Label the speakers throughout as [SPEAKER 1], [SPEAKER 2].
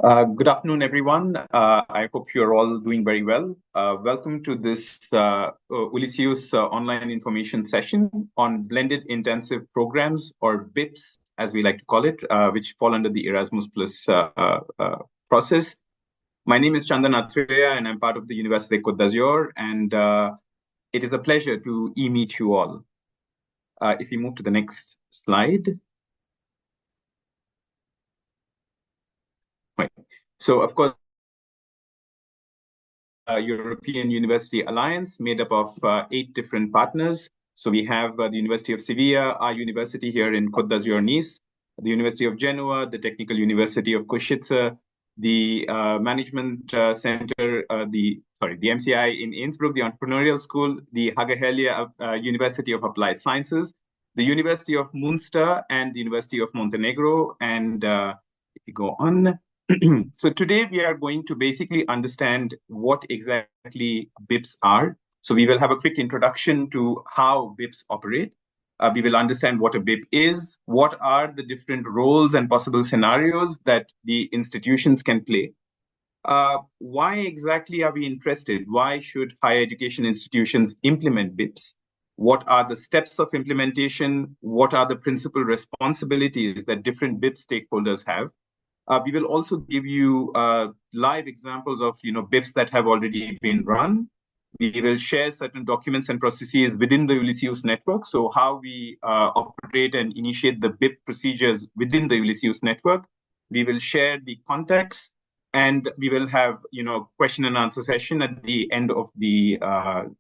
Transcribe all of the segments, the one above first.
[SPEAKER 1] Good afternoon, everyone. I hope you're all doing very well. Welcome to this Ulysseus online information session on blended intensive programs, or BIPs, as we like to call it, which fall under the Erasmus Plus process. My name is Chandan Athreya, and I'm part of the Université Côte d'Azur, and it is a pleasure to meet you all. If we move to the next slide. Right. So, of course, European University Alliance made up of 8 different partners. So we have the University of Sevilla, our university here in Côte d'Azur, Nice, the University of Genoa, the Technical University of Košice, the Management Center, the MCI in Innsbruck, the Entrepreneurial School, the Haager-Helia University of Applied Sciences, the University of Münster, and the University of Montenegro. And if you go on. So today we are going to basically understand what exactly BIPs are. So we will have a quick introduction to how BIPs operate. We will understand what a BIP is, what are the different roles and possible scenarios that the institutions can play. Why exactly are we interested? Why should higher education institutions implement BIPs? What are the steps of implementation? What are the principal responsibilities that different BIP stakeholders have? We will also give you live examples of BIPs that have already been run. We will share certain documents and processes within the Ulysseus network. So how we operate and initiate the BIP procedures within the Ulysseus network. We will share the context, and we will have question and answer session at the end of the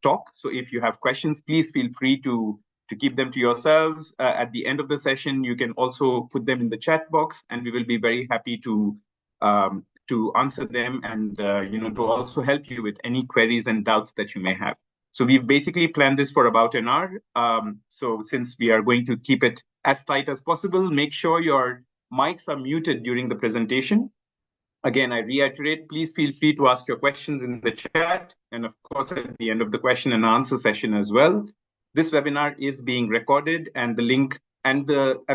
[SPEAKER 1] talk. So if you have questions, please feel free to keep them to yourselves. At the end of the session, you can also put them in the chat box, and we will be very happy to answer them and to also help you with any queries and doubts that you may have. So we've basically planned this for about an hour. So since we are going to keep it as tight as possible, make sure your mics are muted during the presentation. Again, I reiterate, please feel free to ask your questions in the chat, and of course at the end of the question and answer session as well. This webinar is being recorded, and the link and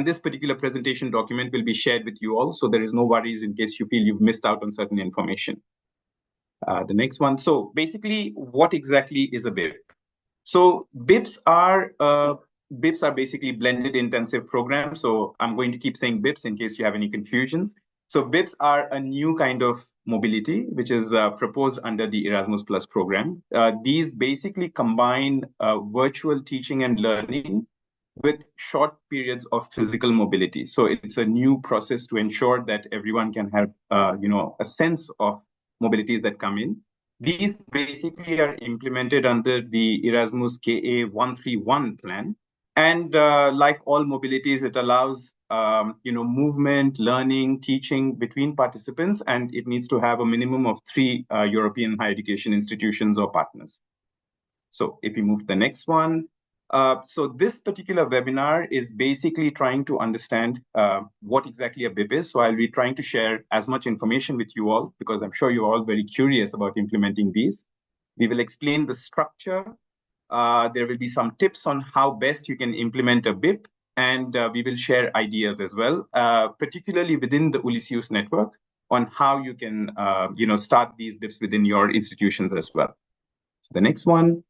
[SPEAKER 1] this particular presentation document will be shared with you all. So there is no worries in case you feel you've missed out on certain information. The next one. So basically, what exactly is a BIP? So BIPs are basically blended intensive programs. So I'm going to keep saying BIPs in case you have any confusions. So BIPs are a new kind of mobility, which is proposed under the Erasmus Plus program. These basically combine virtual teaching and learning with short periods of physical mobility. So it's a new process to ensure that everyone can have, a sense of mobilities that come in. These basically are implemented under the Erasmus KA 131 plan. And like all mobilities, it allows movement, learning, teaching between participants, and it needs to have a minimum of 3 European higher education institutions or partners. So if we move to the next one. So this particular webinar is basically trying to understand what exactly a BIP is. So I'll be trying to share as much information with you all, because I'm sure you're all very curious about implementing these. We will explain the structure. There will be some tips on how best you can implement a BIP, and we will share ideas as well, particularly within the Ulysseus network, on how you can start these BIPs within your institutions as well. So the next one.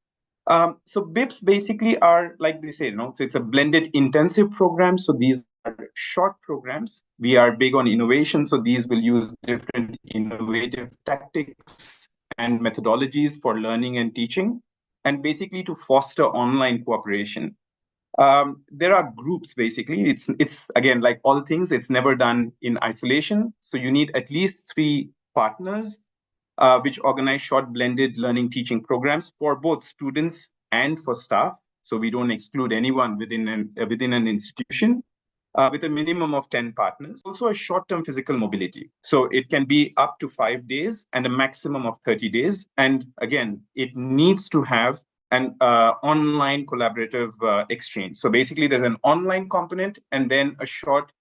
[SPEAKER 1] So BIPs basically are, like they say, so it's a blended intensive program. So these are short programs. We are big on innovation. So these will use different innovative tactics and methodologies for learning and teaching, and basically to foster online cooperation. There are groups, basically. It's again, like all things, it's never done in isolation. So you need at least 3 partners which organize short blended learning teaching programs for both students and for staff. So we don't exclude anyone within an institution, with a minimum of 10 partners. Also a short-term physical mobility. So it can be up to 5 days and a maximum of 30 days. And again, it needs to have an online collaborative exchange. So basically there's an online component and then a short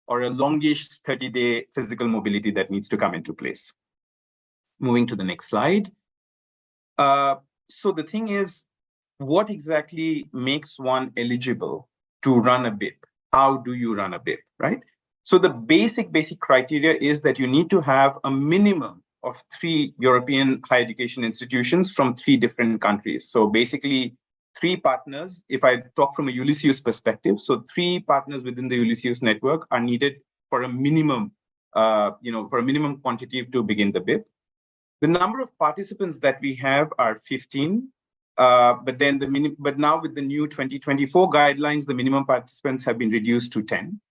[SPEAKER 1] or a longish 30-day physical mobility that needs to come into place. Moving to the next slide. So the thing is, what exactly makes one eligible to run a BIP? How do you run a BIP, right? So the basic criteria is that you need to have a minimum of 3 European higher education institutions from 3 different countries. So basically 3 partners, if I talk from a Ulysseus perspective, so 3 partners within the Ulysseus network are needed for a minimum, for a minimum quantity to begin the BIP. The number of participants that we have are 15, but now with the new 2024 guidelines, the minimum participants have been reduced to 10.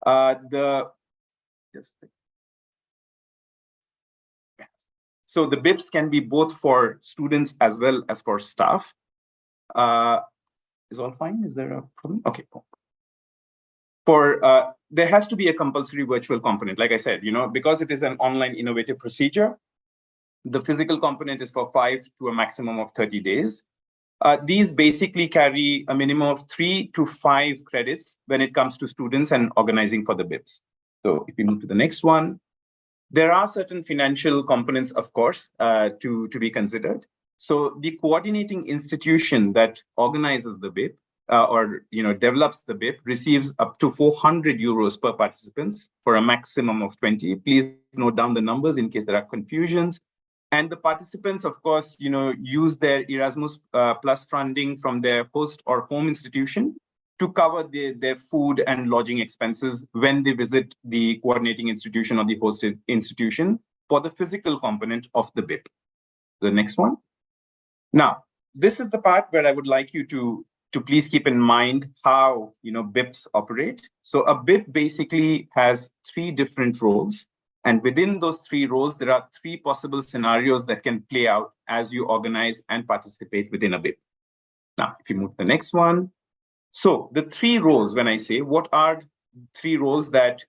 [SPEAKER 1] So the BIPs can be both for students as well as for staff. Is all fine? Is there a problem? Okay, cool. There has to be a compulsory virtual component. Like I said, because it is an online innovative procedure, the physical component is for 5 to a maximum of 30 days. These basically carry a minimum of 3 to 5 credits when it comes to students and organizing for the BIPs. So if we move to the next one, there are certain financial components, of course, to be considered. So the coordinating institution that organizes the BIP or develops the BIP receives up to 400 euros per participants for a maximum of 20. Please note down the numbers in case there are confusions. And the participants, of course, use their Erasmus plus funding from their host or home institution to cover their food and lodging expenses when they visit the coordinating institution or the hosted institution for the physical component of the BIP. The next one. Now, this is the part where I would like you to please keep in mind how BIPs operate. So a BIP basically has 3 different roles. And within those 3 roles, there are 3 possible scenarios that can play out as you organize and participate within a BIP. Now, if you move to the next one. So the 3 roles, when I say, what are 3 roles that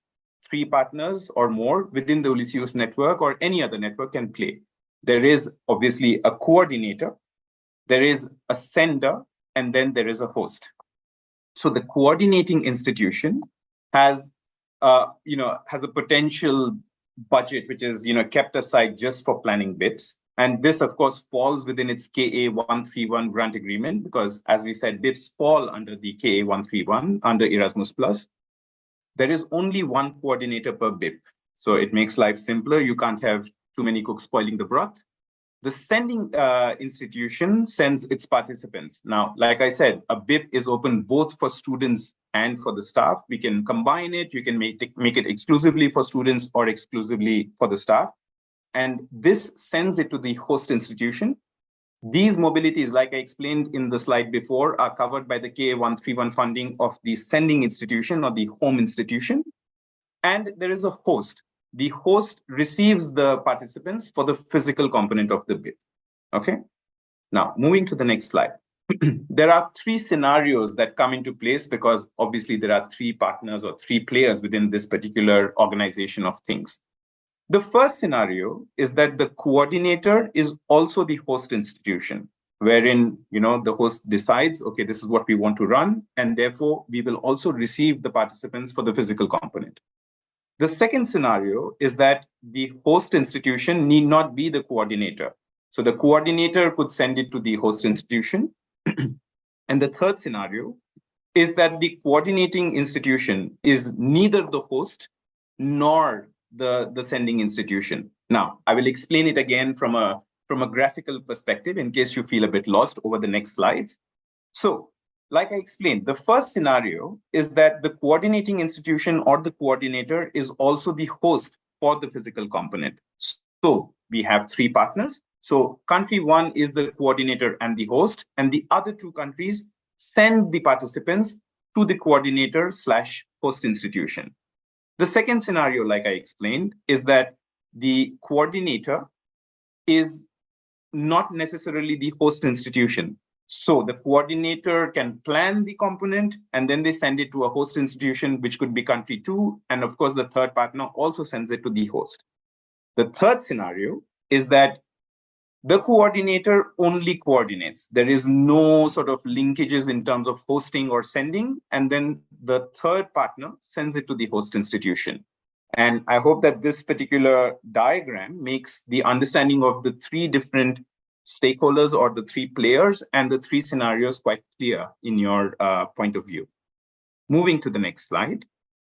[SPEAKER 1] 3 partners or more within the Ulysseus network or any other network can play? There is obviously a coordinator, there is a sender, and then there is a host. So the coordinating institution has a potential budget which is kept aside just for planning BIPs, and this of course falls within its KA 131 grant agreement, because as we said, BIPs fall under the KA 131 under Erasmus Plus. There is only 1 coordinator per BIP, so it makes life simpler. You can't have too many cooks spoiling the broth. The sending institution sends its participants. Now, like I said, a BIP is open both for students and for the staff. We can combine it. You can make it exclusively for students or exclusively for the staff. And this sends it to the host institution. These mobilities, like I explained in the slide before, are covered by the KA 131 funding of the sending institution or the home institution. And there is a host. The host receives the participants for the physical component of the BIP. Okay. Now, moving to the next slide. There are 3 scenarios that come into place because obviously there are 3 partners or 3 players within this particular organization of things. The first scenario is that the coordinator is also the host institution, wherein the host decides, okay, this is what we want to run, and therefore we will also receive the participants for the physical component. The second scenario is that the host institution need not be the coordinator. So the coordinator could send it to the host institution. And the third scenario is that the coordinating institution is neither the host nor the sending institution. Now, I will explain it again from a graphical perspective in case you feel a bit lost over the next slides. So, like I explained, the first scenario is that the coordinating institution or the coordinator is also the host for the physical component. So we have 3 partners. So country 1 is the coordinator and the host, and the other 2 countries send the participants to the coordinator/host institution. The second scenario, like I explained, is that the coordinator is not necessarily the host institution. So the coordinator can plan the component and then they send it to a host institution, which could be country 2. And of course, the third partner also sends it to the host. The third scenario is that the coordinator only coordinates. There is no sort of linkages in terms of hosting or sending. And then the third partner sends it to the host institution. And I hope that this particular diagram makes the understanding of the 3 different stakeholders or the 3 players and the 3 scenarios quite clear in your point of view. Moving to the next slide.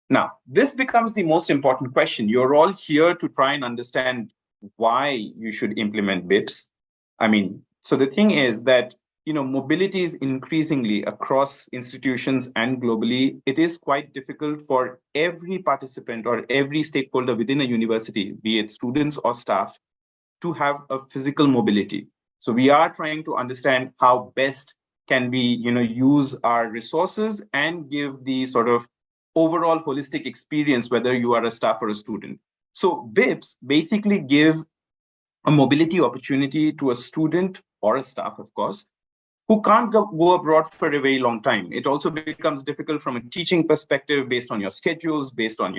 [SPEAKER 1] Now, this becomes the most important question. You're all here to try and understand why you should implement BIPs. I mean, so the thing is that, mobility is increasingly across institutions and globally. It is quite difficult for every participant or every stakeholder within a university, be it students or staff, to have a physical mobility. So we are trying to understand how best can we, use our resources and give the sort of overall holistic experience, whether you are a staff or a student. So BIPs basically give a mobility opportunity to a student or a staff, of course, who can't go abroad for a very long time. It also becomes difficult from a teaching perspective based on your schedules, based on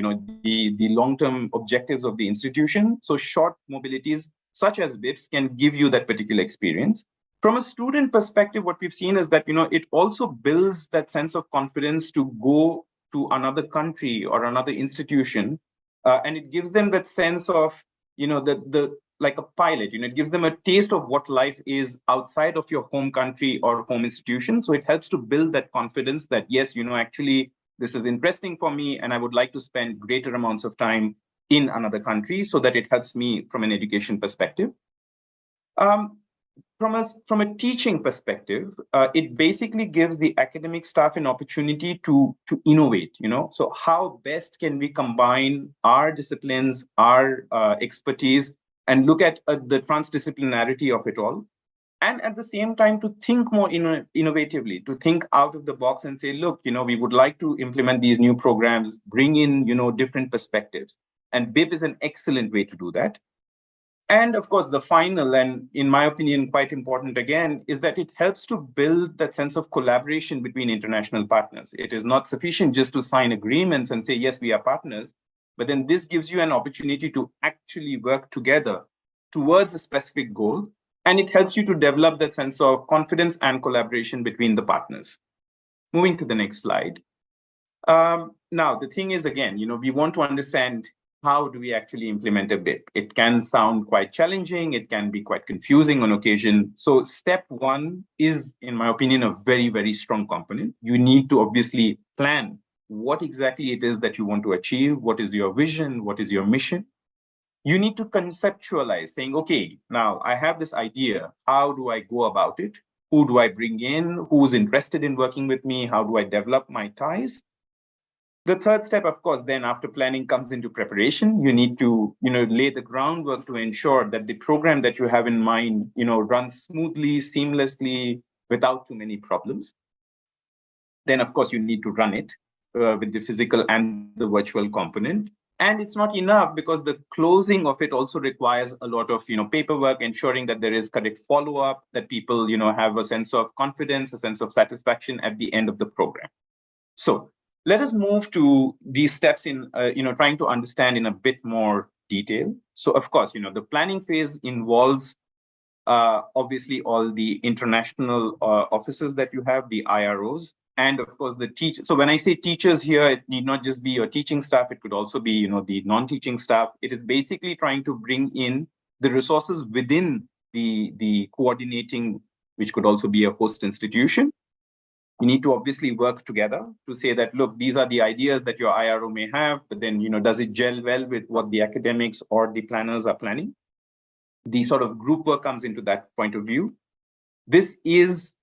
[SPEAKER 1] the long-term objectives of the institution. So short mobilities such as BIPs can give you that particular experience. From a student perspective, what we've seen is that it also builds that sense of confidence to go to another country or another institution, and it gives them that sense of the like a pilot, it gives them a taste of what life is outside of your home country or home institution. So it helps to build that confidence that, yes, actually, this is interesting for me and I would like to spend greater amounts of time in another country, so that it helps me from an education perspective. From a teaching perspective, it basically gives the academic staff an opportunity to innovate. So how best can we combine our disciplines, our expertise, and look at the transdisciplinarity of it all, and at the same time to think more innovatively, to think out of the box and say, look, we would like to implement these new programs, bring in different perspectives, and BIP is an excellent way to do that. And of course, the final, and in my opinion, quite important again, is that it helps to build that sense of collaboration between international partners. It is not sufficient just to sign agreements and say, yes, we are partners, but then this gives you an opportunity to actually work together towards a specific goal. And it helps you to develop that sense of confidence and collaboration between the partners. Moving to the next slide. Now, the thing is, again, we want to understand, how do we actually implement a BIP? It can sound quite challenging. It can be quite confusing on occasion. So step one is, in my opinion, a very, very strong component. You need to obviously plan what exactly it is that you want to achieve. What is your vision? What is your mission? You need to conceptualize, saying, okay, now I have this idea. How do I go about it? Who do I bring in? Who's interested in working with me? How do I develop my ties? The third step, of course, then after planning comes into preparation. You need to, lay the groundwork to ensure that the program that you have in mind, runs smoothly, seamlessly, without too many problems. Then, of course, you need to run it with the physical and the virtual component. And it's not enough, because the closing of it also requires a lot of, paperwork, ensuring that there is correct follow-up, that people, have a sense of confidence, a sense of satisfaction at the end of the program. So let us move to these steps in, trying to understand in a bit more detail. So, of course, the planning phase involves obviously all the international offices that you have, the IROs, and of course the teachers. So when I say teachers here, it need not just be your teaching staff. It could also be, the non-teaching staff. It is basically trying to bring in the resources within the coordinating, which could also be a host institution. You need to obviously work together to say that, look, these are the ideas that your IRO may have, but then, does it gel well with what the academics or the planners are planning? The sort of group work comes into that point of view. This is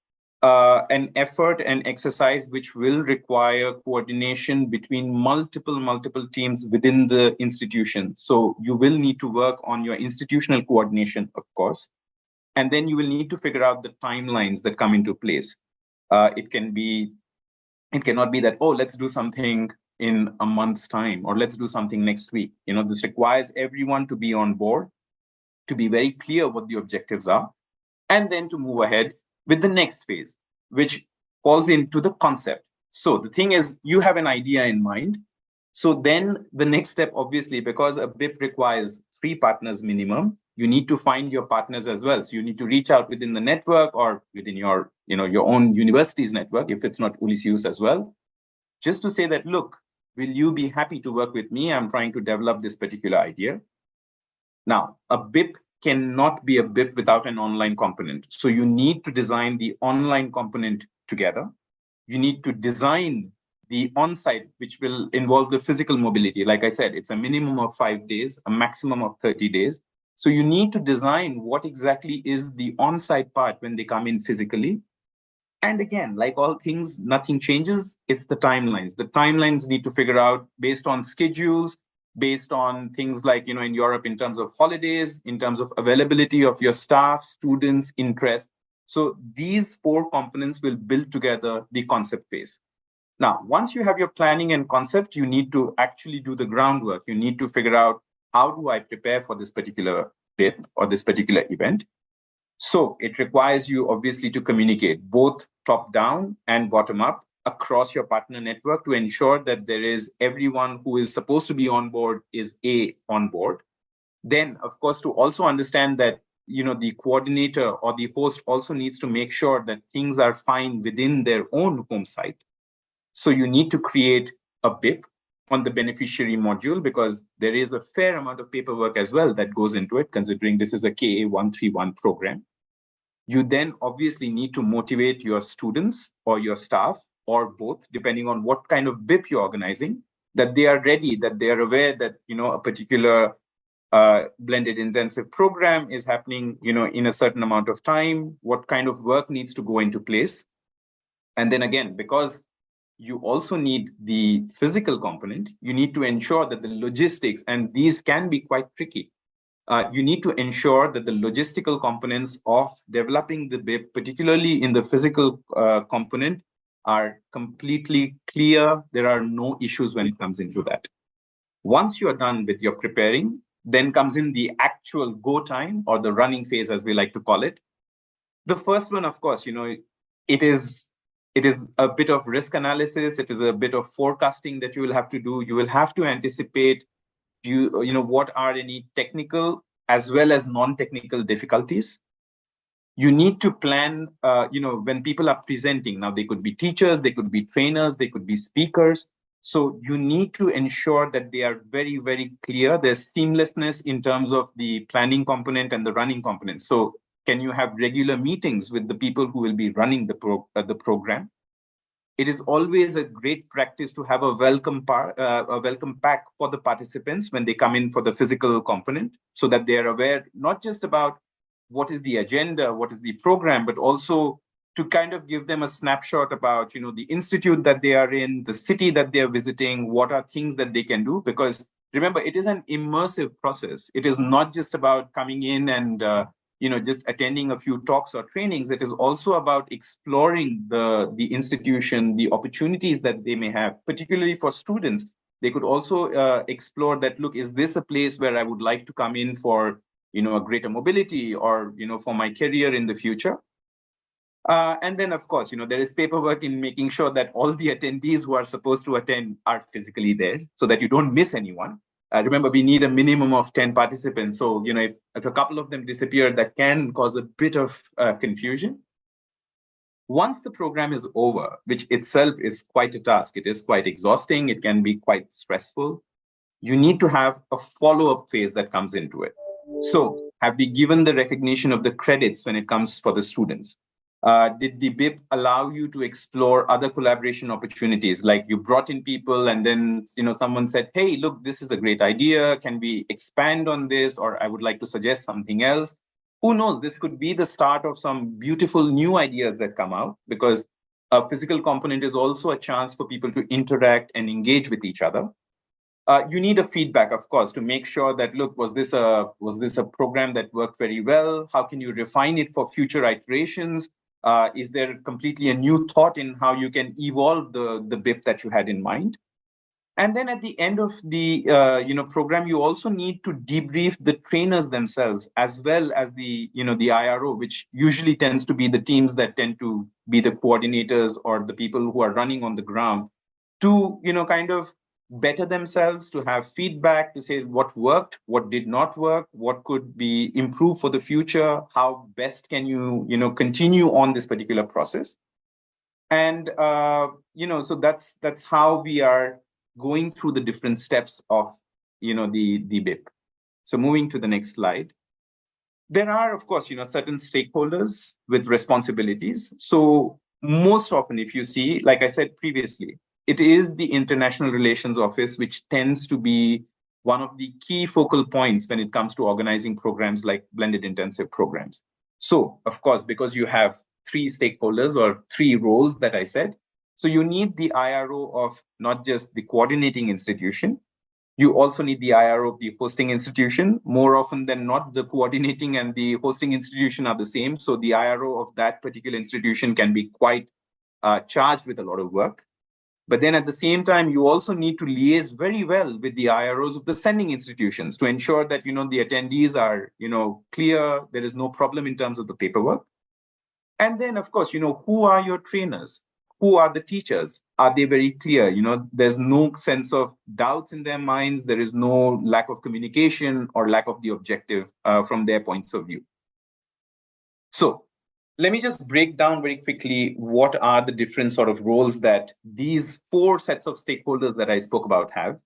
[SPEAKER 1] an effort and exercise which will require coordination between multiple teams within the institution. So you will need to work on your institutional coordination, of course, and then you will need to figure out the timelines that come into place. It cannot be that, oh, let's do something in a month's time, or let's do something next week. This requires everyone to be on board, to be very clear what the objectives are, and then to move ahead with the next phase, which falls into the concept. So the thing is, you have an idea in mind. So then the next step, obviously, because a BIP requires 3 partners minimum, you need to find your partners as well. So you need to reach out within the network, or within your, your own university's network, if it's not Ulysseus as well, just to say that, look, will you be happy to work with me? I'm trying to develop this particular idea. Now, a BIP cannot be a BIP without an online component. So you need to design the online component together. You need to design the on-site, which will involve the physical mobility. Like I said, it's a minimum of 5 days, a maximum of 30 days. So you need to design what exactly is the on-site part when they come in physically. And again, like all things, nothing changes. It's the timelines. The timelines need to figure out based on schedules, based on things like, in Europe, in terms of holidays, in terms of availability of your staff, students, interest. So these 4 components will build together the concept phase. Now, once you have your planning and concept, you need to actually do the groundwork. You need to figure out, how do I prepare for this particular BIP or this particular event? So it requires you obviously to communicate both top down and bottom up across your partner network to ensure that there is everyone who is supposed to be on board is on board. Then, of course, to also understand that the coordinator or the host also needs to make sure that things are fine within their own home site. So you need to create a BIP on the beneficiary module, because there is a fair amount of paperwork as well that goes into it, considering this is a KA 131 program. You then obviously need to motivate your students or your staff, or both, depending on what kind of BIP you're organizing, that they are ready, that they are aware that a particular blended intensive program is happening in a certain amount of time, what kind of work needs to go into place. And then again, because you also need the physical component, you need to ensure that the logistics, and these can be quite tricky. You need to ensure that the logistical components of developing the BIP, particularly in the physical component, are completely clear. There are no issues when it comes into that. Once you are done with your preparing, then comes in the actual go time, or the running phase, as we like to call it. The first one, of course, it is a bit of risk analysis. It is a bit of forecasting that you will have to do. You will have to anticipate, what are any technical as well as non-technical difficulties. You need to plan, when people are presenting. Now, they could be teachers, they could be trainers, they could be speakers. So you need to ensure that they are very, very clear. There's seamlessness in terms of the planning component and the running component. So can you have regular meetings with the people who will be running the program? It is always a great practice to have a welcome pack for the participants when they come in for the physical component, so that they are aware not just about what is the agenda, what is the program, but also to kind of give them a snapshot about the institute that they are in, the city that they are visiting, what are things that they can do. Because remember, it is an immersive process. It is not just about coming in and just attending a few talks or trainings. It is also about exploring the institution, the opportunities that they may have, particularly for students. They could also explore that, look, is this a place where I would like to come in for, a greater mobility, or, for my career in the future? And then, of course, there is paperwork in making sure that all the attendees who are supposed to attend are physically there, so that you don't miss anyone. Remember, we need a minimum of 10 participants. So, if a couple of them disappear, that can cause a bit of confusion. Once the program is over, which itself is quite a task, it is quite exhausting, it can be quite stressful, you need to have a follow-up phase that comes into it. So, have we given the recognition of the credits when it comes for the students? Did the BIP allow you to explore other collaboration opportunities? Like, you brought in people and then, someone said, hey, look, this is a great idea. Can we expand on this? Or I would like to suggest something else. Who knows? This could be the start of some beautiful new ideas that come out, because a physical component is also a chance for people to interact and engage with each other. You need a feedback, of course, to make sure that, look, was this a program that worked very well? How can you refine it for future iterations? Is there completely a new thought in how you can evolve the BIP that you had in mind? And then at the end of the program, you also need to debrief the trainers themselves, as well as the IRO, which usually tends to be the teams that tend to be the coordinators or the people who are running on the ground, to kind of better themselves, to have feedback, to say what worked, what did not work, what could be improved for the future, how best can you continue on this particular process. And so that's how we are going through the different steps of the BIP. So moving to the next slide. There are, of course, certain stakeholders with responsibilities. So most often, if you see, like I said previously, it is the International Relations Office, which tends to be one of the key focal points when it comes to organizing programs like blended intensive programs. So, of course, because you have three stakeholders or three roles that I said, so you need the IRO of not just the coordinating institution, you also need the IRO of the hosting institution. More often than not, the coordinating and the hosting institution are the same. So the IRO of that particular institution can be quite charged with a lot of work. But then at the same time, you also need to liaise very well with the IROs of the sending institutions to ensure that, the attendees are, clear, there is no problem in terms of the paperwork. And then, of course, who are your trainers? Who are the teachers? Are they very clear? There's no sense of doubts in their minds. There is no lack of communication or lack of the objective from their points of view. So let me just break down very quickly what are the different sort of roles that these four sets of stakeholders that I spoke about have.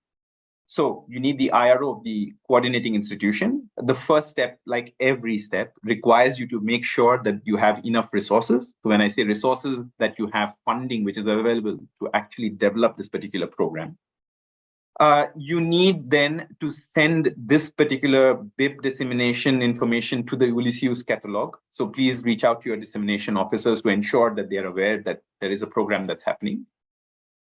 [SPEAKER 1] So you need the IRO of the coordinating institution. The first step, like every step, requires you to make sure that you have enough resources. So when I say resources, that you have funding which is available to actually develop this particular program. You need then to send this particular BIP dissemination information to the Ulysseus catalog. So please reach out to your dissemination officers to ensure that they are aware that there is a program that's happening.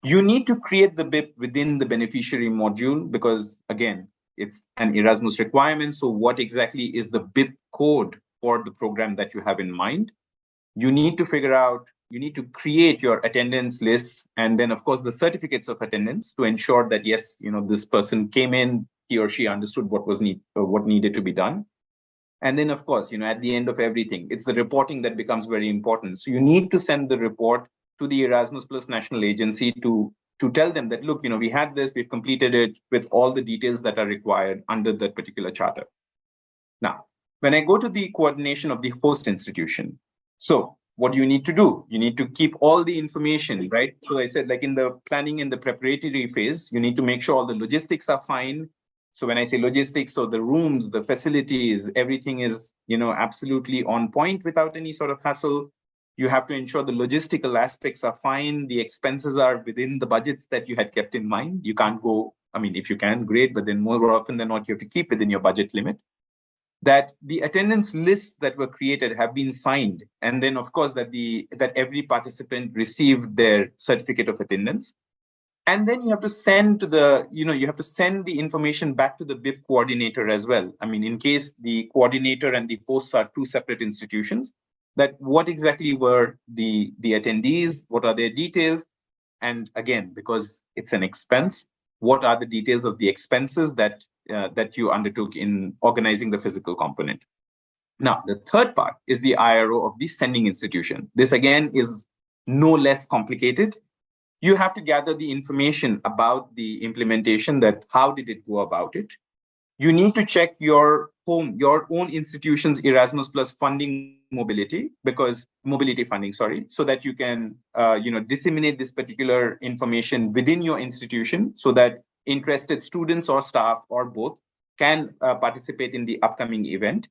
[SPEAKER 1] You need to create the BIP within the beneficiary module because, again, it's an Erasmus requirement. So what exactly is the BIP code for the program that you have in mind? You need to figure out, you need to create your attendance lists and then, of course, the certificates of attendance to ensure that, yes, this person came in, he or she understood what needed to be done. And then, of course, at the end of everything, it's the reporting that becomes very important. So you need to send the report to the Erasmus Plus National Agency to tell them that, look, we had this, we've completed it with all the details that are required under that particular charter. Now, when I go to the coordination of the host institution, so what do you need to do? You need to keep all the information, right? So I said, like in the planning and the preparatory phase, you need to make sure all the logistics are fine. So when I say logistics, so the rooms, the facilities, everything is, absolutely on point without any sort of hassle. You have to ensure the logistical aspects are fine. The expenses are within the budgets that you had kept in mind. You can't go, if you can, great, but then more often than not, you have to keep within your budget limit. That the attendance lists that were created have been signed. And then, of course, that every participant received their certificate of attendance. And then you have to send the information back to the BIP coordinator as well. In case the coordinator and the hosts are two separate institutions, that what exactly were the attendees, what are their details, and again, because it's an expense, what are the details of the expenses that you undertook in organizing the physical component. Now, the third part is the IRO of the sending institution. This again is no less complicated. You have to gather the information about the implementation, that how did it go about it. You need to check your own institution's Erasmus Plus funding mobility funding, so that you can, disseminate this particular information within your institution so that interested students or staff or both can participate in the upcoming event.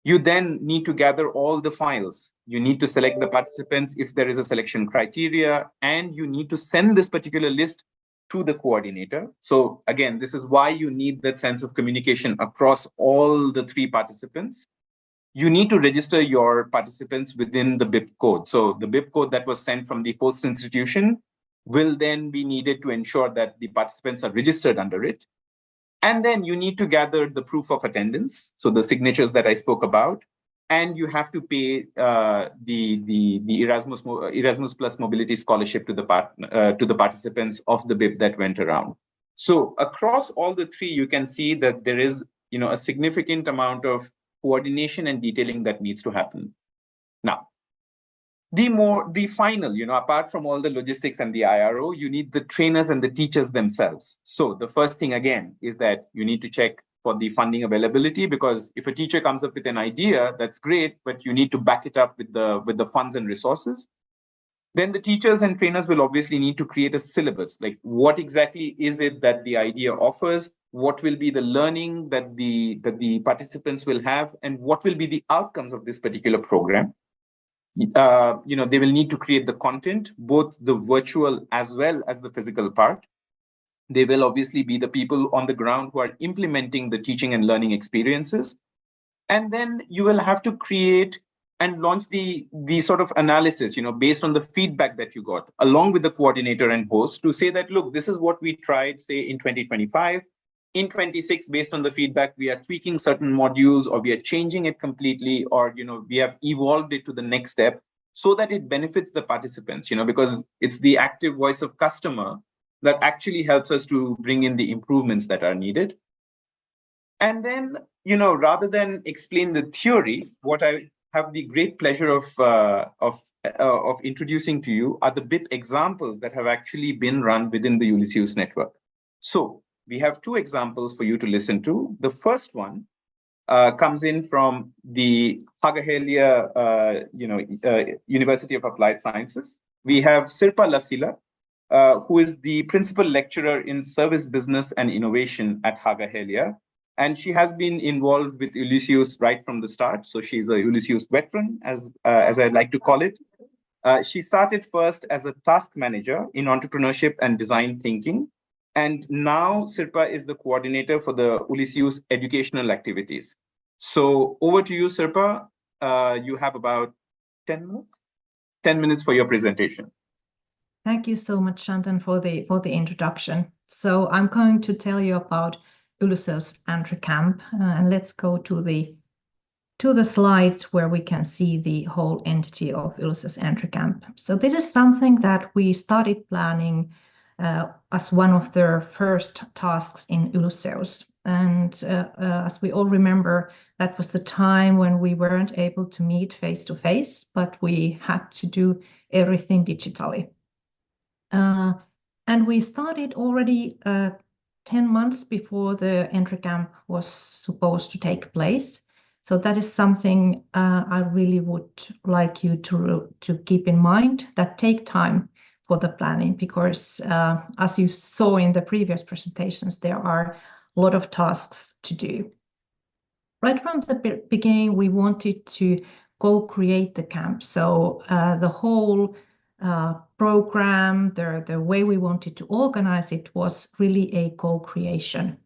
[SPEAKER 1] You then need to gather all the files. You need to select the participants if there is a selection criteria, and you need to send this particular list to the coordinator. So again, this is why you need that sense of communication across all the three participants. You need to register your participants within the BIP code. So the BIP code that was sent from the host institution will then be needed to ensure that the participants are registered under it. And then you need to gather the proof of attendance, so the signatures that I spoke about, and you have to pay the Erasmus Plus Mobility Scholarship to the participants of the BIP that went around. So across all the three, you can see that there is a significant amount of coordination and detailing that needs to happen. Now, the final, apart from all the logistics and the IRO, you need the trainers and the teachers themselves. So the first thing again is that you need to check for the funding availability, because if a teacher comes up with an idea, that's great, but you need to back it up with the funds and resources. Then the teachers and trainers will obviously need to create a syllabus, like what exactly is it that the idea offers, what will be the learning that the participants will have, and what will be the outcomes of this particular program. they will need to create the content, both the virtual as well as the physical part. They will obviously be the people on the ground who are implementing the teaching and learning experiences. And then you will have to create and launch the sort of analysis, based on the feedback that you got, along with the coordinator and host, to say that, look, this is what we tried, say, in 2025. In 26, based on the feedback, we are tweaking certain modules, or we are changing it completely, or we have evolved it to the next step so that it benefits the participants, because it's the active voice of customer that actually helps us to bring in the improvements that are needed. And then, rather than explain the theory, what I have the great pleasure of introducing to you are the BIP examples that have actually been run within the Ulysseus network. So we have two examples for you to listen to. The first one comes in from the Hagahelia, University of Applied Sciences. We have Sirpa Lasila, who is the principal lecturer in service business and innovation at Hagahelia. And she has been involved with Ulysseus right from the start. So she's a Ulysseus veteran, as I like to call it. She started first as a task manager in entrepreneurship and design thinking. And now Sirpa is the coordinator for the Ulysseus educational activities. So over to you, Sirpa. You have about 10 minutes? 10 minutes for your presentation.
[SPEAKER 2] Thank you so much, Shantan, for the introduction. So I'm going to tell you about Ulysseus Entre camp, and let's go to the slides where we can see the whole entity of Ulysseus Entre camp. So this is something that we started planning as one of the first tasks in Ulysseus. And as we all remember, that was the time when we weren't able to meet face to face, but we had to do everything digitally. And we started already 10 months before the Entre camp was supposed to take place. So that is something I really would like you to keep in mind, that take time for the planning, because as you saw in the previous presentations, there are a lot of tasks to do. Right from the beginning, we wanted to co-create the camp. So the whole program, the way we wanted to organize it was really a co-creation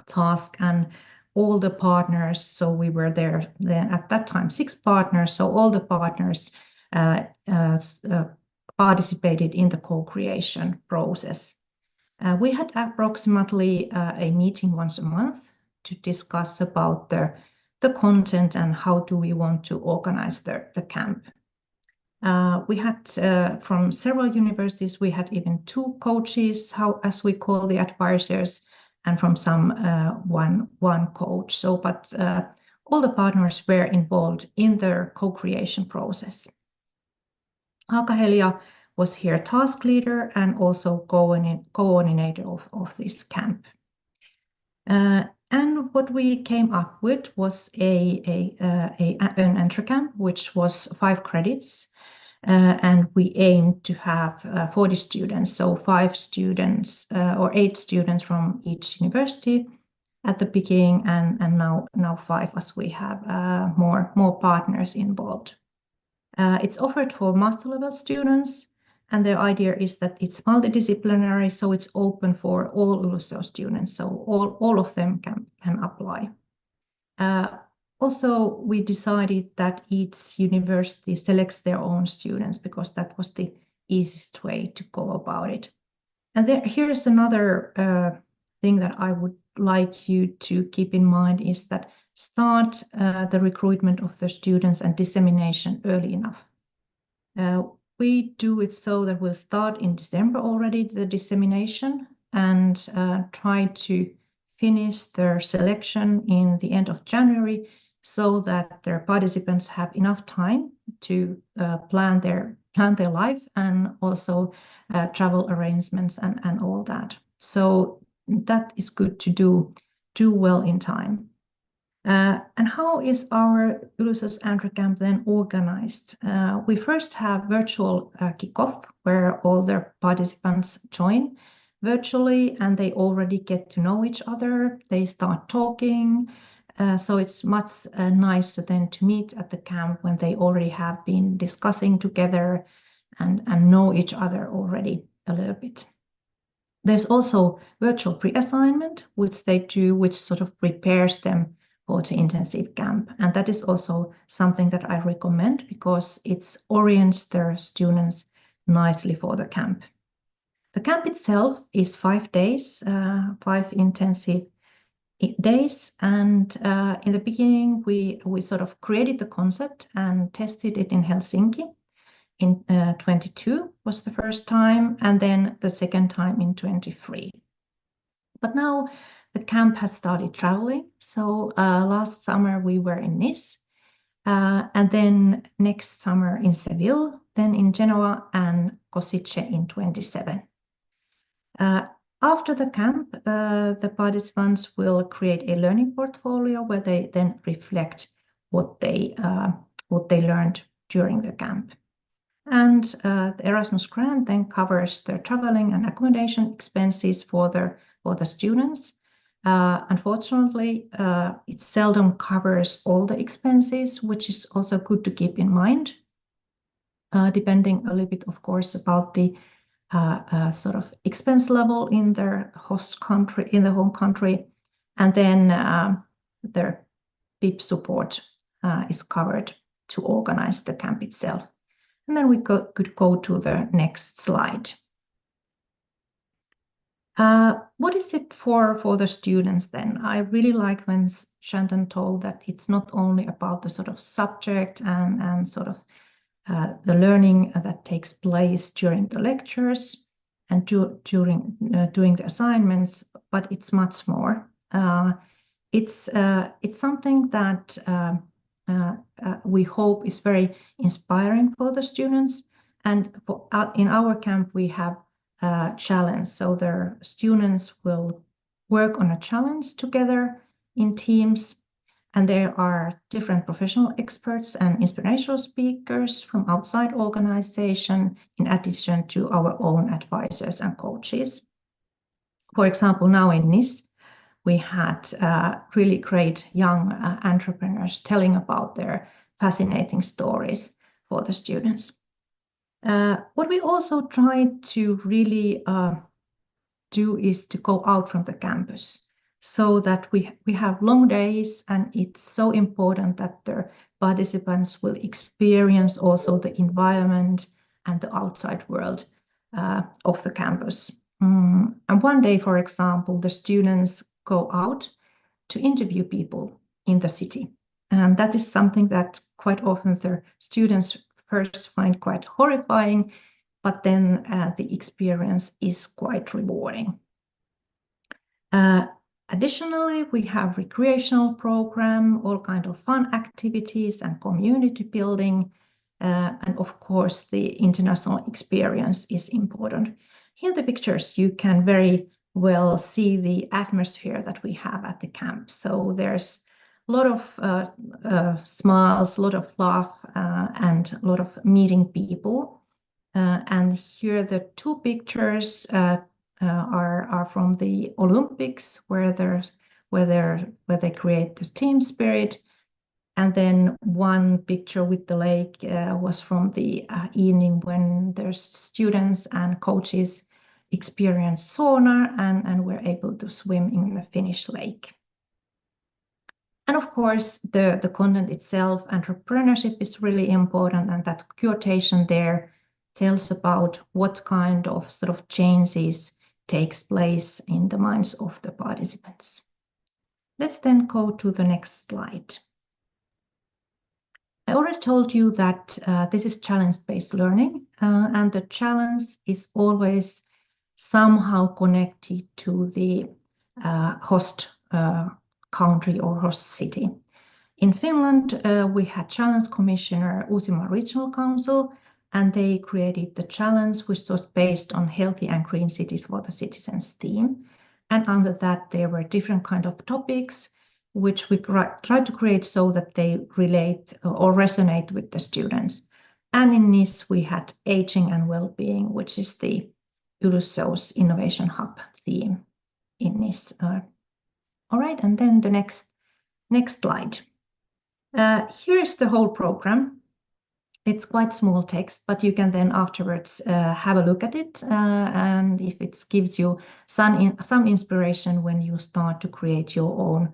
[SPEAKER 2] task, and all the partners, so we were there then at that time 6 partners, so all the partners participated in the co-creation process. We had approximately a meeting once a month to discuss about the content and how do we want to organize the camp. We had from several universities, we had even 2 coaches, as we call the advisors, and from some one coach. So, but all the partners were involved in the co-creation process. Hagahelia was here task leader and also coordinator of this camp. And what we came up with was an Entre camp, which was 5 credits. And we aimed to have 40 students, so 5 students or 8 students from each university at the beginning, and now 5 as we have more partners involved. It's offered for master level students, and the idea is that it's multidisciplinary, so it's open for all Ulysseus students, so all of them can apply. Also, we decided that each university selects their own students because that was the easiest way to go about it. And here's another thing that I would like you to keep in mind is that start the recruitment of the students and dissemination early enough. We do it so that we'll start in December already, the dissemination, and try to finish their selection in the end of January, so that their participants have enough time to plan their life and also travel arrangements and all that. So that is good to do well in time. And how is our Ulysseus Entre camp then organized? We first have virtual kickoff where all the participants join virtually and they already get to know each other. They start talking. So it's much nicer then to meet at the camp when they already have been discussing together and know each other already a little bit. There's also virtual pre-assignment, which they do, which sort of prepares them for the intensive camp. And that is also something that I recommend because it orients their students nicely for the camp. The camp itself is 5 days, 5 intensive days. And in the beginning, we sort of created the concept and tested it in Helsinki. In 22 was the first time, and then the second time in 23. But now the camp has started traveling. So last summer we were in Nice, and then next summer in Seville, then in Genoa and Košice in 27. After the camp, the participants will create a learning portfolio where they then reflect what they learned during the camp. And the Erasmus grant then covers their traveling and accommodation expenses for the students. Unfortunately, it seldom covers all the expenses, which is also good to keep in mind, depending a little bit, of course, about the sort of expense level in their host country, in the home country. And then their BIP support is covered to organize the camp itself. And then we could go to the next slide. What is it for the students then? I really like when Shannon told that it's not only about the sort of subject and sort of the learning that takes place during the lectures and during doing the assignments, but it's much more. It's something that we hope is very inspiring for the students. And in our camp, we have a challenge. So their students will work on a challenge together in teams. And there are different professional experts and inspirational speakers from outside organization, in addition to our own advisors and coaches. For example, now in Nice, we had really great young entrepreneurs telling about their fascinating stories for the students. What we also tried to really do is to go out from the campus so that we have long days, and it's so important that the participants will experience also the environment and the outside world of the campus. And one day, for example, the students go out to interview people in the city. And that is something that quite often the students first find quite horrifying, but then the experience is quite rewarding. Additionally, we have recreational program, all kind of fun activities and community building. And of course, the international experience is important. Here in the pictures, you can very well see the atmosphere that we have at the camp. So there's a lot of smiles, a lot of laugh, and a lot of meeting people. And here the 2 pictures are from the Olympics, where they create the team spirit. And then one picture with the lake was from the evening when there's students and coaches experienced sauna and were able to swim in the Finnish lake. And of course, the content itself, entrepreneurship is really important, and that quotation there tells about what kind of sort of changes takes place in the minds of the participants. Let's then go to the next slide. I already told you that this is challenge-based learning, and the challenge is always somehow connected to the host country or host city. In Finland, we had Challenge Commissioner Uusimaa Regional Council, and they created the challenge, which was based on Healthy and Green Cities for the Citizens theme. And under that, there were different kind of topics, which we tried to create so that they relate or resonate with the students. And in Nice, we had Aging and Wellbeing, which is the Ulysseus Innovation Hub theme in Nice. All right, and then the next Next slide. Here is the whole program. It's quite small text, but you can then afterwards have a look at it, and if it gives you some inspiration when you start to create your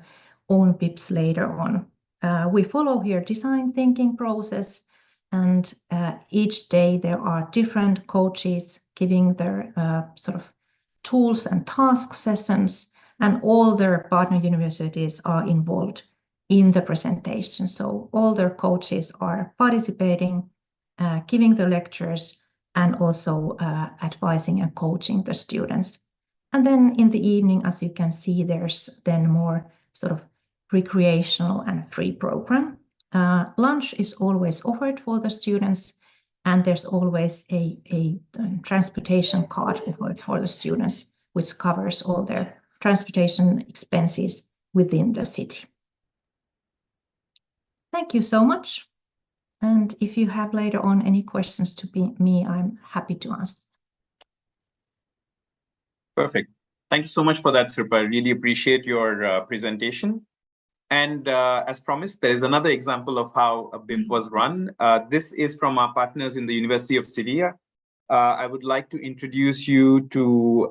[SPEAKER 2] own BIPs later on. We follow here design thinking process, and each day there are different coaches giving their sort of tools and task sessions, and all their partner universities are involved in the presentation. So all their coaches are participating, giving the lectures, and also advising and coaching the students. And then in the evening, as you can see, there's then more sort of recreational and free program. Lunch is always offered for the students, and there's always a transportation card offered for the students, which covers all their transportation expenses within the city. Thank you so much. And if you have later on any questions to me, I'm happy to answer.
[SPEAKER 1] Perfect. Thank you so much for that, Sirpa. I really appreciate your presentation. And as promised, there is another example of how a BIP was run. This is from our partners in the University of Sevilla. I would like to introduce you to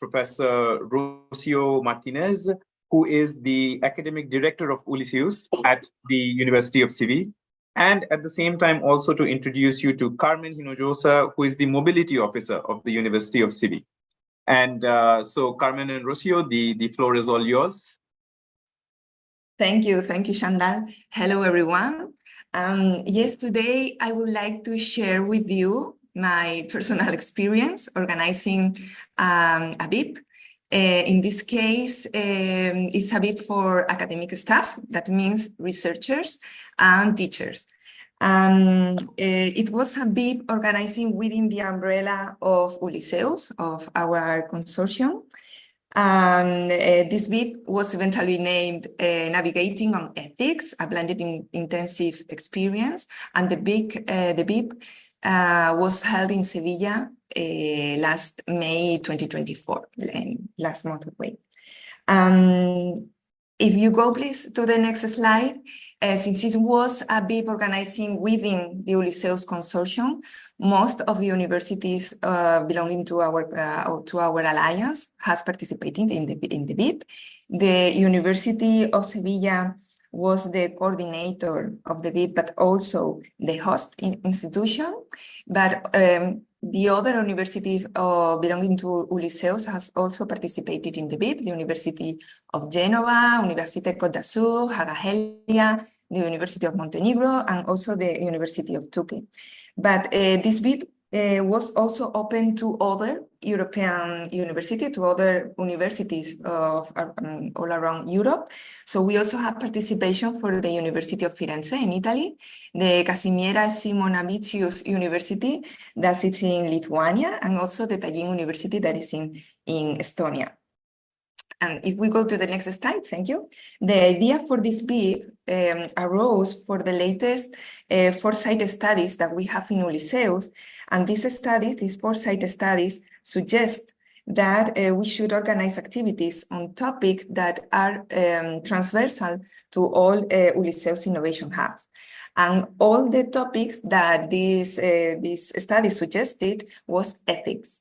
[SPEAKER 1] Professor Rocio Martinez, who is the academic director of Ulysseus at the University of Sevilla. And at the same time, also to introduce you to Carmen Hinojosa, who is the mobility officer of the University of Sevilla. And so Carmen and Rocio, the floor is all yours.
[SPEAKER 3] Thank you, Shandal. Hello, everyone. Yes, today I would like to share with you my personal experience organizing a BIP. In this case, it's a BIP for academic staff. That means researchers and teachers. It was a BIP organizing within the umbrella of Ulysseus, of our consortium. This BIP was eventually named Navigating on Ethics, a blended intensive experience. And the BIP was held in Sevilla last May 2024, last month away. If you go please to the next slide, since it was a BIP organizing within the Ulysseus consortium, most of the universities belonging to our alliance has participated in the BIP. The University of Sevilla was the coordinator of the BIP, but also the host institution. But the other university belonging to Ulysseus has also participated in the BIP, the University of Genova, Université Côte d'Azur, Haga Helia, the University of Montenegro, and also the University of Turkey. But this BIP was also open to other European universities, to other universities of all around Europe. So we also have participation for the University of Firenze in Italy, the Kazimiera Simonavičius University that is in Lithuania, and also the Tallinn University that is in Estonia. And if we go to the next slide, thank you. The idea for this BIP arose for the latest foresight studies that we have in Ulysseus. And these foresight studies suggest that we should organize activities on topics that are transversal to all Ulysseus innovation hubs. And all the topics that this study suggested was ethics.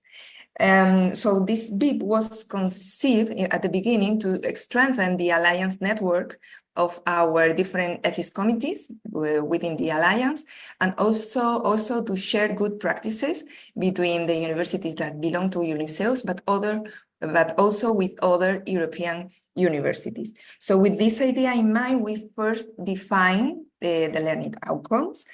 [SPEAKER 3] So this BIP was conceived at the beginning to strengthen the alliance network of our different ethics committees within the alliance, and also to share good practices between the universities that belong to Ulysseus, but also with other European universities. So with this idea in mind, we first defined the learning outcomes.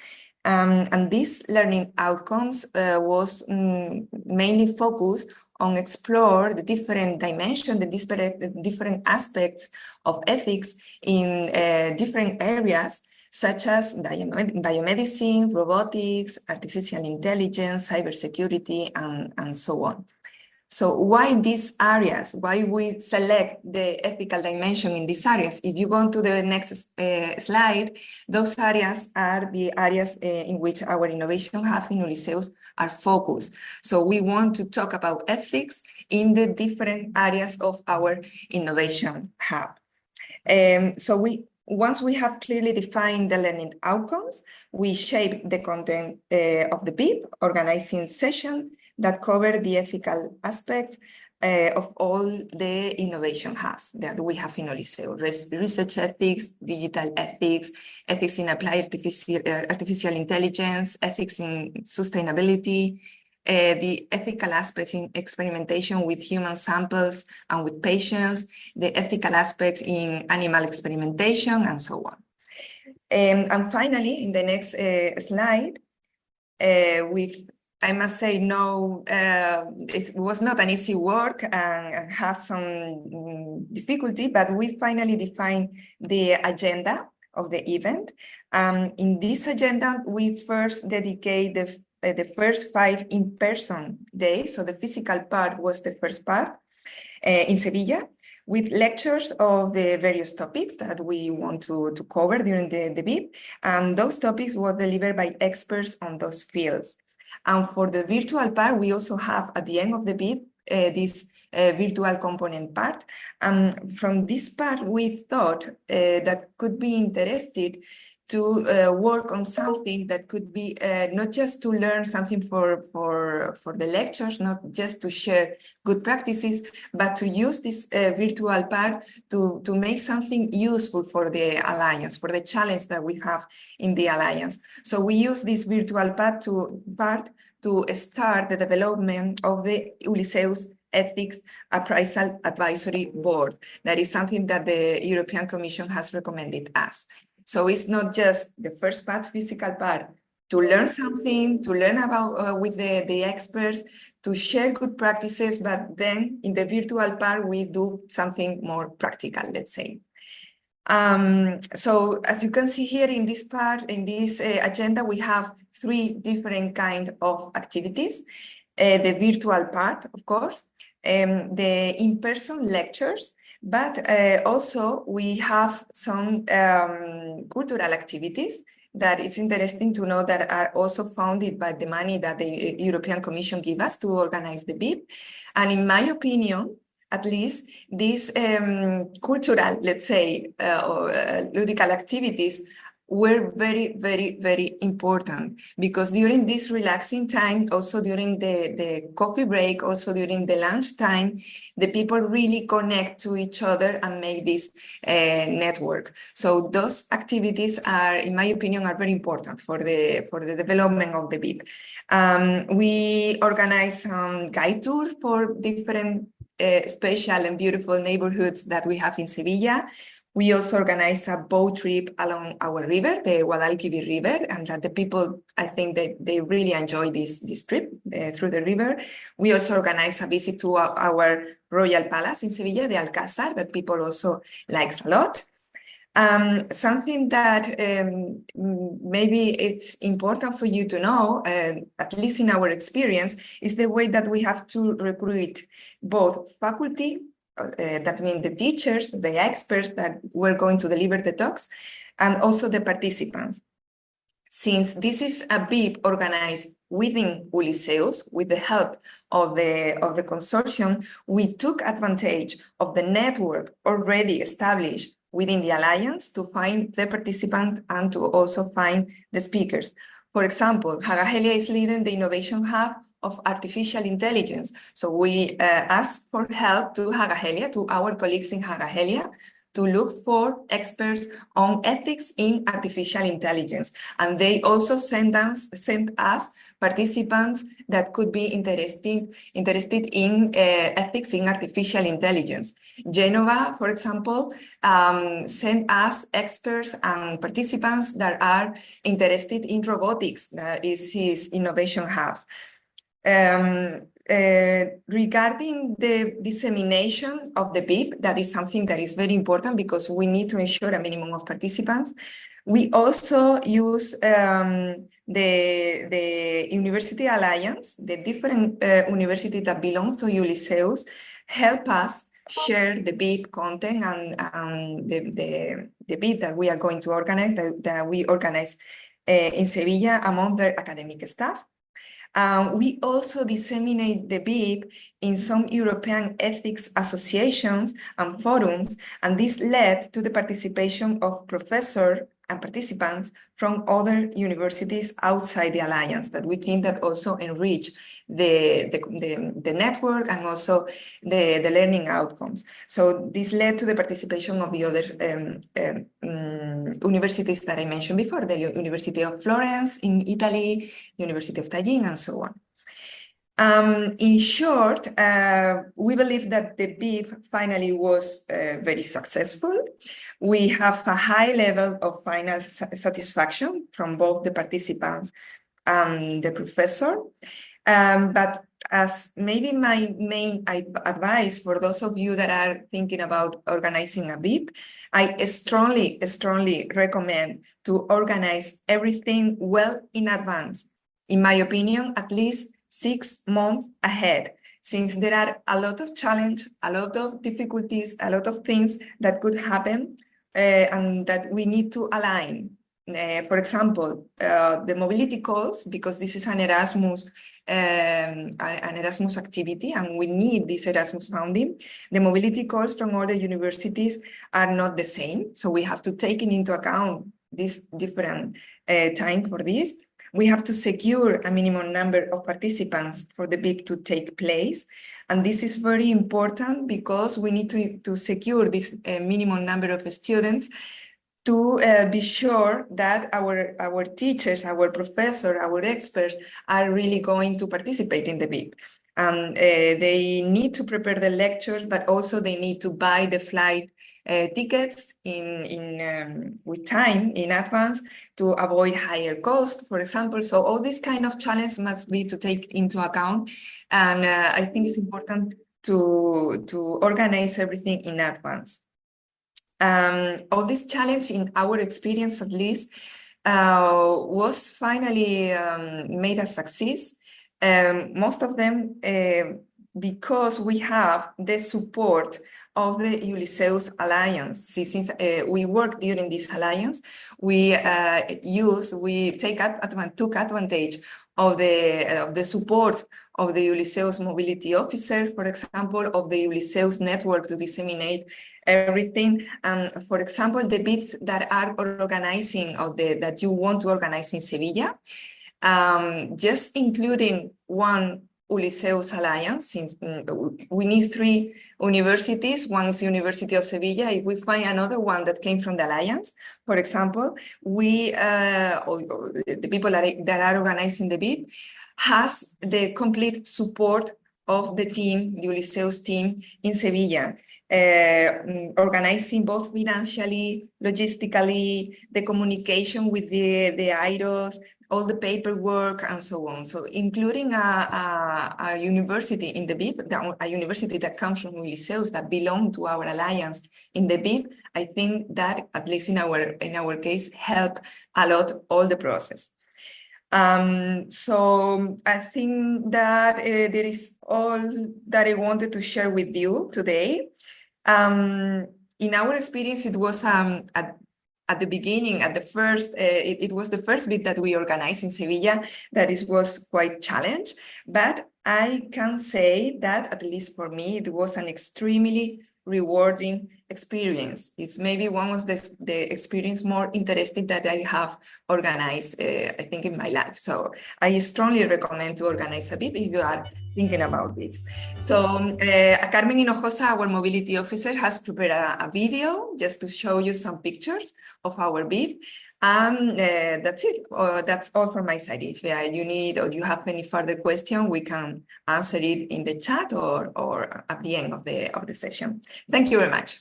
[SPEAKER 3] And these learning outcomes was mainly focused on explore the different dimensions, the different aspects of ethics in different areas, such as biomedicine, robotics, artificial intelligence, cybersecurity, and so on. So why these areas? Why we select the ethical dimension in these areas? If you go to the next slide, those areas are the areas in which our innovation hubs in Ulysseus are focused. So we want to talk about ethics in the different areas of our innovation hub. So once we have clearly defined the learning outcomes, we shape the content of the BIP, organizing sessions that cover the ethical aspects of all the innovation hubs that we have in Ulysseus: research ethics, digital ethics, ethics in applied artificial intelligence, ethics in sustainability, the ethical aspects in experimentation with human samples and with patients, the ethical aspects in animal experimentation, and so on. And finally, in the next slide, I must say, no, it was not an easy work and has some difficulty, but we finally defined the agenda of the event. In this agenda, we first dedicate the first 5 in-person days. So the physical part was the first part in Sevilla, with lectures of the various topics that we want to cover during the BIP. And those topics were delivered by experts on those fields. And for the virtual part, we also have at the end of the BIP, this virtual component part. And from this part, we thought that could be interested to work on something that could be not just to learn something for the lectures, not just to share good practices, but to use this virtual part to make something useful for the Alliance, for the challenge that we have in the Alliance. So we use this virtual part to start the development of the Ulysseus Ethics Appraisal Advisory Board. That is something that the European Commission has recommended us. So it's not just the first part, physical part, to learn something, to learn about with the experts, to share good practices, but then in the virtual part, we do something more practical, let's say. So as you can see here in this part, in this agenda, we have 3 different kinds of activities. The virtual part, of course, the in-person lectures, but also we have some cultural activities that it's interesting to know that are also funded by the money that the European Commission gives us to organize the BIP. And in my opinion, at least these cultural, let's say, ludical activities were very, very, very important, because during this relaxing time, also during the coffee break, also during the lunch time, the people really connect to each other and make this network. So those activities are, in my opinion, are very important for the development of the BIP. We organize guide tours for different special and beautiful neighborhoods that we have in Sevilla. We also organize a boat trip along our river, the Guadalquivir River, and that the people, I think that they really enjoy this trip through the river. We also organize a visit to our Royal Palace in Sevilla, the Alcázar, that people also likes a lot. Something that maybe it's important for you to know, at least in our experience, is the way that we have to recruit both faculty, that means the teachers, the experts that were going to deliver the talks, and also the participants. Since this is a BIP organized within Ulysseus, with the help of the consortium, we took advantage of the network already established within the Alliance to find the participants and to also find the speakers. For example, Hagahelia is leading the Innovation Hub of Artificial Intelligence. So we asked for help to Hagahelia, to our colleagues in Hagahelia, to look for experts on ethics in artificial intelligence. And they also sent us participants that could be interested in ethics in artificial intelligence. Genova, for example, sent us experts and participants that are interested in robotics, that is his innovation hubs. Regarding the dissemination of the BIP, that is something that is very important because we need to ensure a minimum of participants. We also use the University Alliance, the different universities that belong to Ulysseus, help us share the BIP content and the BIP that we are going to organize, that we organize in Sevilla among their academic staff. We also disseminate the BIP in some European ethics associations and forums, and this led to the participation of professors and participants from other universities outside the alliance that we think that also enrich the network and also the learning outcomes. So this led to the participation of the other universities that I mentioned before, the University of Florence in Italy, University of Tallinn, and so on. In short, we believe that the BIP finally was very successful. We have a high level of final satisfaction from both the participants and the professor. But as maybe my main advice for those of you that are thinking about organizing a BIP, I strongly recommend to organize everything well in advance. In my opinion, at least 6 months ahead, since there are a lot of challenges, a lot of difficulties, a lot of things that could happen and that we need to align. For example, the mobility calls, because this is an Erasmus activity and we need this Erasmus funding, the mobility calls from all the universities are not the same. So we have to take into account this different time for this. We have to secure a minimum number of participants for the BIP to take place. And this is very important because we need to secure this minimum number of students to be sure that our teachers, our professors, our experts are really going to participate in the BIP. They need to prepare the lectures, but also they need to buy the flight tickets with time in advance to avoid higher cost, for example. So all these kind of challenges must be to take into account. And I think it's important to organize everything in advance. All this challenge, in our experience at least, was finally made a success. Most of them because we have the support of the Ulysseus Alliance. Since we work during this alliance, we took advantage of the support of the Ulysseus mobility officer, for example, of the Ulysseus network to disseminate everything. For example, the BIPs that are organizing that you want to organize in Sevilla, just including one Ulysseus Alliance, since we need 3 universities. One is the University of Sevilla. If we find another one that came from the Alliance, for example, the people that are organizing the BIP has the complete support of the team, the Ulysseus team in Sevilla, organizing both financially, logistically, the communication with the IROs, all the paperwork and so on. So including a university in the BIP, a university that comes from Ulysseus that belong to our alliance in the BIP, I think that, at least in our case, help a lot all the process. So I think that there is all that I wanted to share with you today. In our experience, it was at the beginning, it was the first bit that we organized in Sevilla that was quite challenged, but I can say that, at least for me, it was an extremely rewarding experience. It's maybe one of the experience more interesting that I have organized, I think, in my life. So I strongly recommend to organize a BIP if you are thinking about it. So Carmen Hinojosa, our mobility officer, has prepared a video just to show you some pictures of our BIP. And that's it. That's all from my side. If you need or you have any further question, we can answer it in the chat or at the end of the session. Thank you very much.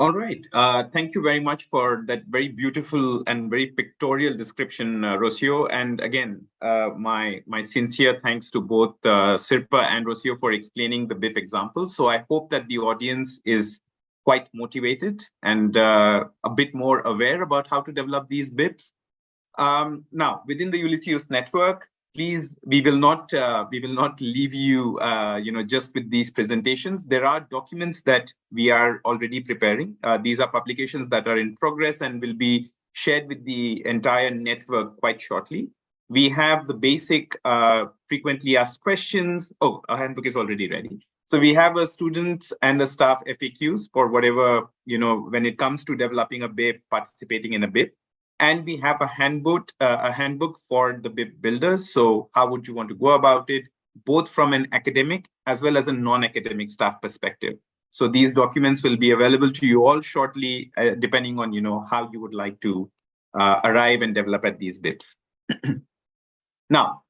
[SPEAKER 1] All right. Thank you very much for that very beautiful and very pictorial description, Rocio. And again, my sincere thanks to both Sirpa and Rocio for explaining the BIP examples. So I hope that the audience is quite motivated and a bit more aware about how to develop these BIPs. Now, within the Ulysseus network, please, we will not leave you, just with these presentations. There are documents that we are already preparing. These are publications that are in progress and will be shared with the entire network quite shortly. We have the basic frequently asked questions. Oh, a handbook is already ready. So we have a students and a staff FAQs for whatever, when it comes to developing a BIP, participating in a BIP. And we have a handbook for the BIP builders. So how would you want to go about it, both from an academic as well as a non-academic staff perspective? So these documents will be available to you all shortly, depending on how you would like to arrive and develop at these BIPs. Now,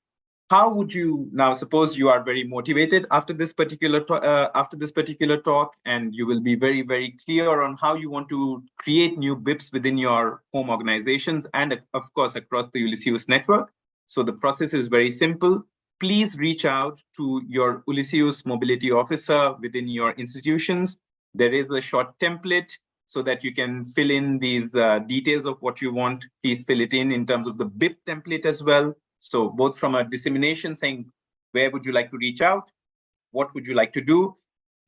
[SPEAKER 1] how would you suppose you are very motivated after this particular talk, and you will be very, very clear on how you want to create new BIPs within your home organizations and of course across the Ulysseus network. So the process is very simple. Please reach out to your Ulysseus mobility officer within your institutions. There is a short template so that you can fill in these details of what you want. Please fill it in terms of the BIP template as well. So both from a dissemination saying, where would you like to reach out? What would you like to do?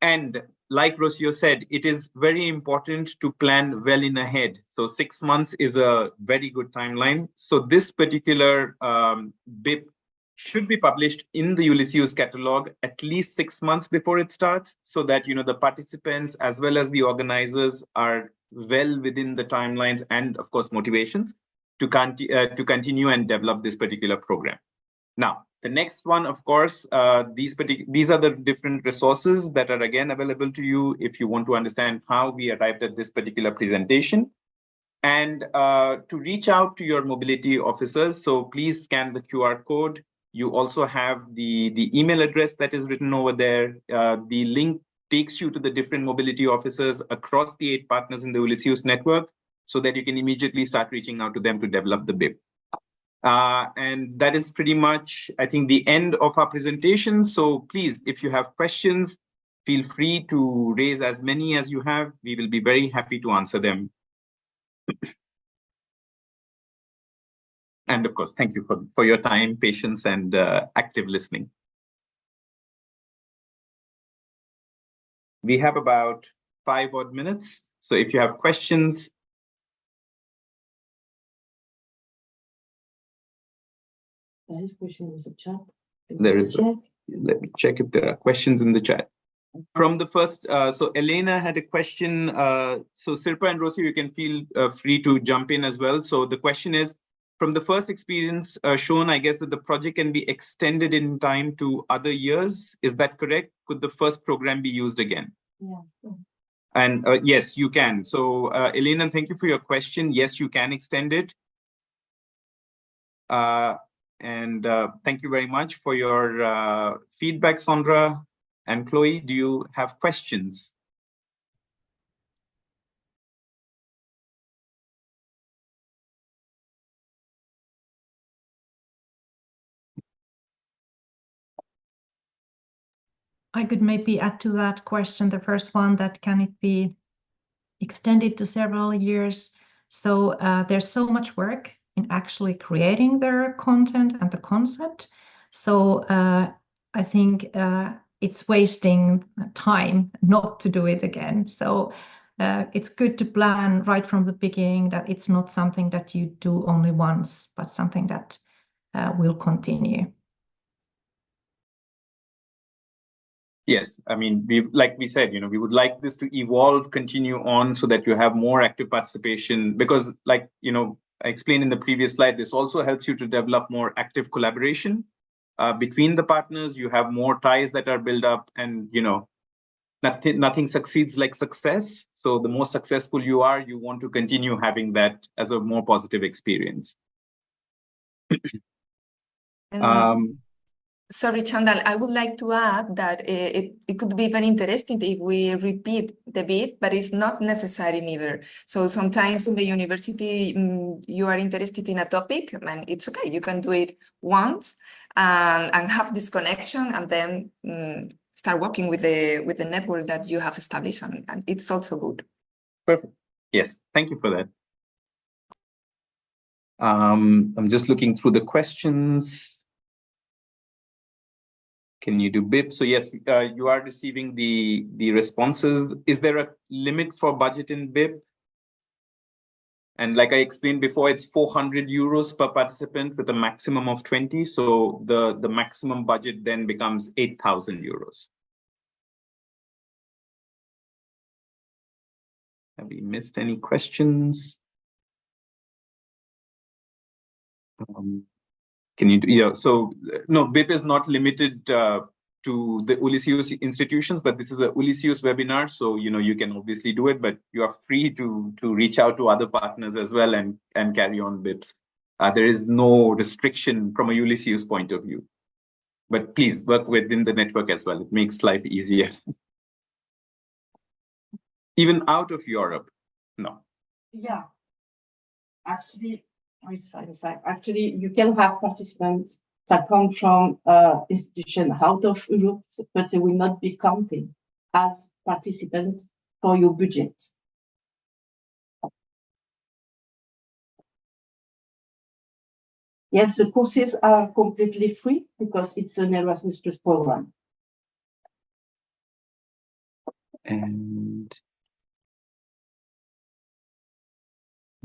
[SPEAKER 1] And like Rocio said, it is very important to plan well in ahead. So 6 months is a very good timeline. So this particular BIP should be published in the Ulysseus catalog at least 6 months before it starts, so that the participants as well as the organizers are well within the timelines and of course motivations to continue and develop this particular program. Now, the next one, of course, these are the different resources that are again available to you if you want to understand how we arrived at this particular presentation. And to reach out to your mobility officers, so please scan the QR code. You also have the email address that is written over there. The link takes you to the different mobility officers across the 8 partners in the Ulysseus network, so that you can immediately start reaching out to them to develop the BIP. And that is pretty much, I think, the end of our presentation. So please, if you have questions, feel free to raise as many as you have. We will be very happy to answer them. And of course, thank you for your time, patience, and active listening. We have about 5 odd minutes. So if you have questions,
[SPEAKER 4] there is question in the chat.
[SPEAKER 1] There is. Let me check if there are questions in the chat. From the first, so Elena had a question. So Sirpa and Rocio, you can feel free to jump in as well. So the question is, from the first experience shown, I guess that the project can be extended in time to other years. Is that correct? Could the first program be used again?
[SPEAKER 4] Yeah.
[SPEAKER 1] And yes, you can. So Elena, thank you for your question. Yes, you can extend it. And thank you very much for your feedback, Sandra and Chloe. Do you have questions?
[SPEAKER 2] I could maybe add to that question, the first one, that can it be extended to several years? So there's so much work in actually creating their content and the concept. So I think it's wasting time not to do it again. So it's good to plan right from the beginning that it's not something that you do only once, but something that will continue.
[SPEAKER 1] Yes, I mean, like we said, we would like this to evolve, continue on, so that you have more active participation. Because, like I explained in the previous slide, this also helps you to develop more active collaboration between the partners. You have more ties that are built up, and nothing succeeds like success. So the more successful you are, you want to continue having that as a more positive experience.
[SPEAKER 3] Sorry, Chandal, I would like to add that it could be very interesting if we repeat the BIP, but it's not necessary neither. So sometimes in the university, you are interested in a topic and it's okay. You can do it once and have this connection and then start working with the network that you have established, and it's also good.
[SPEAKER 1] Perfect. Yes, thank you for that. I'm just looking through the questions. Can you do BIP? So yes, you are receiving the responses. Is there a limit for budget in BIP? And like I explained before, it's 400 euros per participant with a maximum of 20. So the maximum budget then becomes 8,000 euros. Have we missed any questions? Can you do, yeah, so no, BIP is not limited to the Ulysseus institutions, but this is a Ulysseus webinar. So, you can obviously do it, but you are free to reach out to other partners as well and carry on BIPs. There is no restriction from a Ulysseus point of view, but please work within the network as well. It makes life easier. Even out of Europe, no.
[SPEAKER 4] Yeah, actually, actually, you can have participants that come from institutions out of Europe, but they will not be counted as participants for your budget. Yes, the courses are completely free because it's an Erasmus Plus program.
[SPEAKER 1] And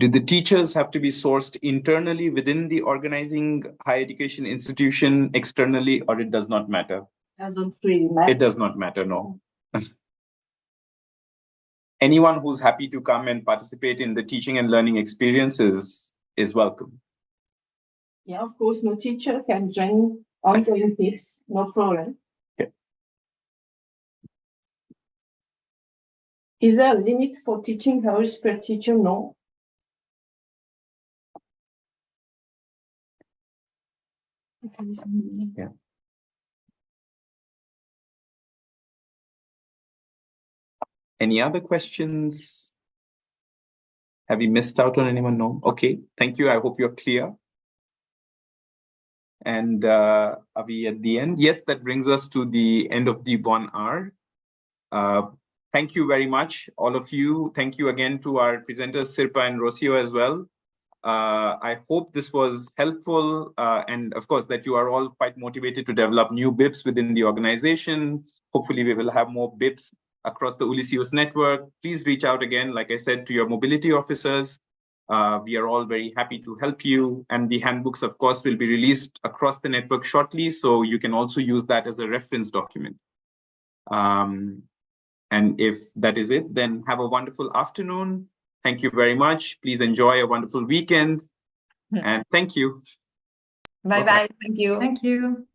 [SPEAKER 1] do the teachers have to be sourced internally within the organizing higher education institution, externally, or it does not matter?
[SPEAKER 4] Doesn't really matter.
[SPEAKER 1] It does not matter, no. Anyone who's happy to come and participate in the teaching and learning experiences is welcome.
[SPEAKER 4] Yeah, of course, no teacher can join ongoing BIPs, no problem.
[SPEAKER 1] Okay.
[SPEAKER 4] Is there a limit for teaching hours per teacher? No.
[SPEAKER 1] Yeah. Any other questions? Have you missed out on anyone? No? Okay, thank you. I hope you're clear. And are we at the end? Yes, that brings us to the end of the 1 hour. Thank you very much, all of you. Thank you again to our presenters, Sirpa and Rocio as well. I hope this was helpful and of course that you are all quite motivated to develop new BIPs within the organization. Hopefully we will have more BIPs across the Ulysseus network. Please reach out again, like I said, to your mobility officers. We are all very happy to help you, and the handbooks of course will be released across the network shortly, so you can also use that as a reference document. And if that is it, then have a wonderful afternoon. Thank you very much. Please enjoy a wonderful weekend. And thank you.
[SPEAKER 3] Bye-bye. Thank you.
[SPEAKER 2] Thank you.